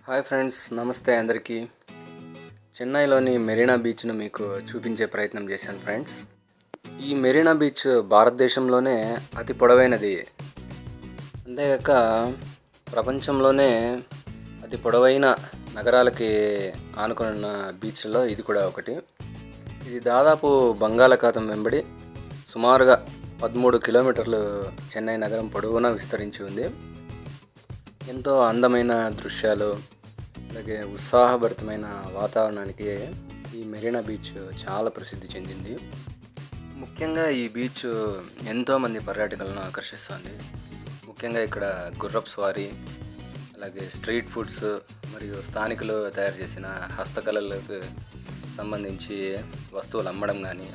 Hi friends, నమస్తే అందరికీ. చెన్నైలోని మెరీనా బీచ్ను మీకు చూపించే ప్రయత్నం చేశాను ఫ్రెండ్స్. ఈ మెరీనా బీచ్ భారతదేశంలోనే అతి పొడవైనది. అంతేగాక ప్రపంచంలోనే అతి పొడవైన నగరాలకి ఆనుకున్న బీచ్లో ఇది కూడా ఒకటి. ఇది దాదాపు బంగాళాఖాతం వెంబడి సుమారుగా 13 కిలోమీటర్లు చెన్నై నగరం పొడవునా విస్తరించి ఉంది. ఎంతో అందమైన దృశ్యాలు, అలాగే ఉత్సాహభరితమైన వాతావరణానికి ఈ మెరీనా బీచ్ చాలా ప్రసిద్ధి చెందింది. ముఖ్యంగా ఈ బీచ్ ఎంతోమంది పర్యాటకులను ఆకర్షిస్తుంది. ముఖ్యంగా ఇక్కడ గుర్రపు స్వారీ, అలాగే స్ట్రీట్ ఫుడ్స్ మరియు స్థానికులు తయారు చేసిన హస్తకళలకు సంబంధించి వస్తువులు అమ్మడం కానీ,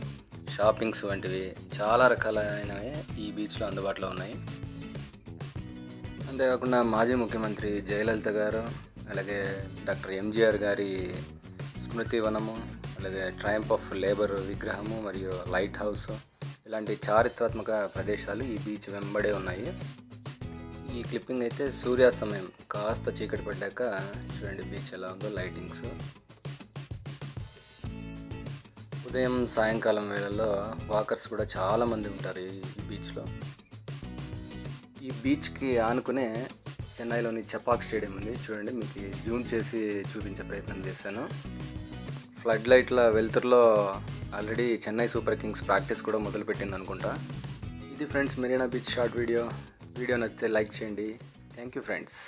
షాపింగ్స్ వంటివి చాలా రకాలైనవి ఈ బీచ్లో అందుబాటులో ఉన్నాయి. అంతేకాకుండా మాజీ ముఖ్యమంత్రి జయలలిత గారు, అలాగే డాక్టర్ ఎంజీఆర్ గారి స్మృతి వనము, అలాగే ట్రయంఫ్ ఆఫ్ లేబర్ విగ్రహము మరియు లైట్ హౌస్, ఇలాంటి చారిత్రాత్మక ప్రదేశాలు ఈ బీచ్ వెంబడే ఉన్నాయి. ఈ క్లిప్పింగ్ అయితే సూర్యాస్తమయం కాస్త చీకటి పడ్డాక చూడండి బీచ్ ఎలా ఉందో, లైటింగ్స్. ఉదయం సాయంకాలం వేళల్లో వాకర్స్ కూడా చాలామంది ఉంటారు ఈ బీచ్లో. ఈ బీచ్కి ఆనుకునే చెన్నైలోని చపాక్ స్టేడియం ఉంది. చూడండి, మీకు జూమ్ చేసి చూపించే ప్రయత్నం చేశాను. ఫ్లడ్ లైట్ల వెలుతురులో already Chennai super kings practice కూడా మొదలుపెట్టింది అనుకుంటా. ఇది friends Marina beach short video నచ్చితే లైక్ చేయండి. Thank you friends.